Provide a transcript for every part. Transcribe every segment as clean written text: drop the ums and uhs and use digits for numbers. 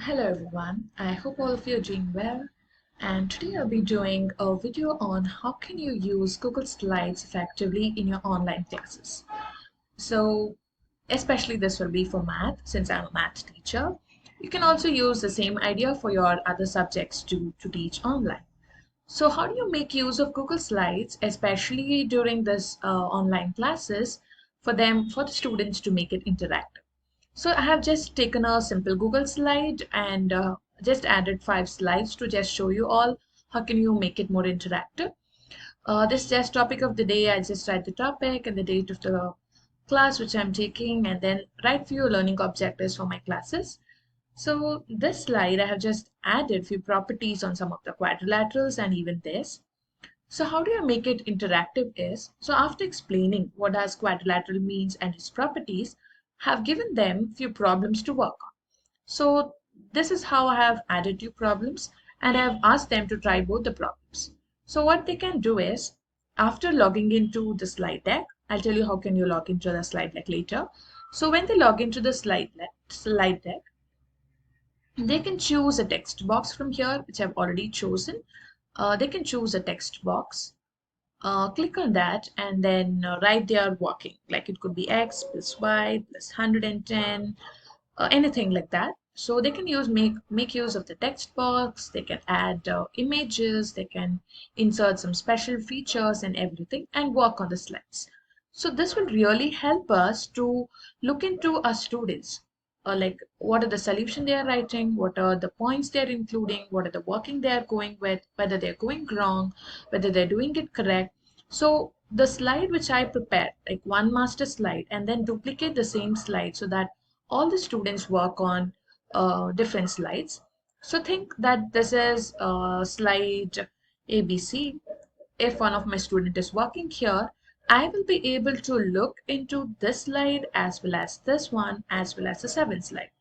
Hello everyone, I hope all of you are doing well, and today I'll be doing a video on how can you use Google Slides effectively in your online classes. So especially this will be for math since I'm a math teacher. You can also use the same idea for your other subjects to teach online. So how do you make use of Google Slides, especially during this online classes, for the students to make it interactive? So I have just taken a simple Google slide and just added 5 slides to just show you all how can you make it more interactive. This just topic of the day, I just write the topic and the date of the class which I'm taking and then write few learning objectives for my classes. So this slide, I have just added few properties on some of the quadrilaterals and even this. So how do you make it interactive is, so after explaining what does quadrilateral means and its properties, have given them few problems to work on. So this is how I have added few problems and I have asked them to try both the problems. So what they can do is, after logging into the slide deck, I'll tell you how can you log into the slide deck later. So when they log into the slide deck, they can choose a text box from here, which I've already chosen. They can choose a text box, click on that and then write their working, like it could be x plus y plus 110, anything like that. So they can make use of the text box, they can add images, they can insert some special features and everything and work on the slides. So this will really help us to look into our students, like what are the solution they are writing, what are the points they're including, what are the working they are going with, whether they're going wrong, whether they're doing it correct. So the slide which I prepared, like one master slide, and then duplicate the same slide so that all the students work on different slides. So think that this is slide ABC. If one of my student is working here, I will be able to look into this slide as well as this one as well as the seventh slide.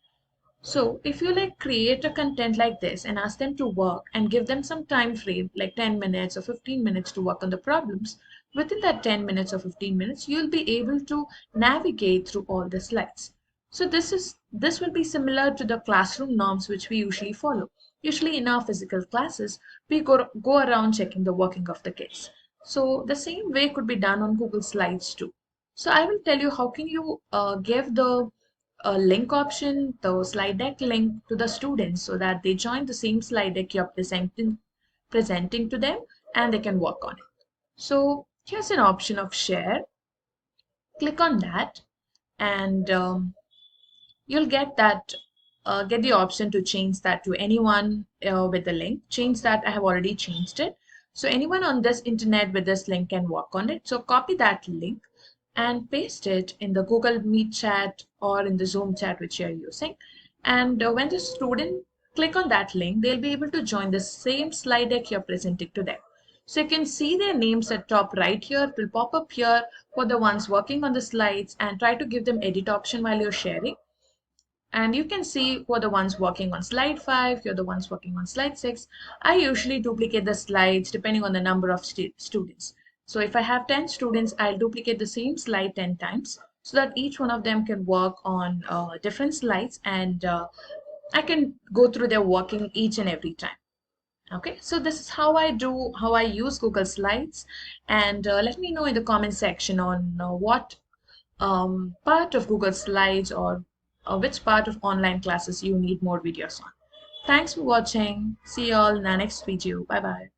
So if you like create a content like this and ask them to work and give them some time frame like 10 minutes or 15 minutes to work on the problems, within that 10 minutes or 15 minutes, you'll be able to navigate through all the slides. So this will be similar to the classroom norms which we usually follow. Usually in our physical classes, we go around checking the working of the kids. So the same way could be done on Google Slides too. So I will tell you how can you give the link option, the slide deck link to the students so that they join the same slide deck you're presenting to them and they can work on it. So here's an option of share. Click on that and you'll get the option to change that to anyone with the link. Change that, I have already changed it. So anyone on this internet with this link can work on it. So copy that link and paste it in the Google Meet chat or in the Zoom chat which you're using. And when the student click on that link, they'll be able to join the same slide deck you're presenting to them. So you can see their names at top right here. It will pop up here for the ones working on the slides and try to give them edit option while you're sharing. And you can see who are the ones working on slide 5, you're the ones working on slide 6. I usually duplicate the slides depending on the number of students. So if I have 10 students, I'll duplicate the same slide 10 times so that each one of them can work on different slides and I can go through their working each and every time. Okay, so this is how I use Google Slides, and let me know in the comment section on what part of Google Slides or which part of online classes you need more videos on. Thanks for watching. See you all in the next video. Bye bye.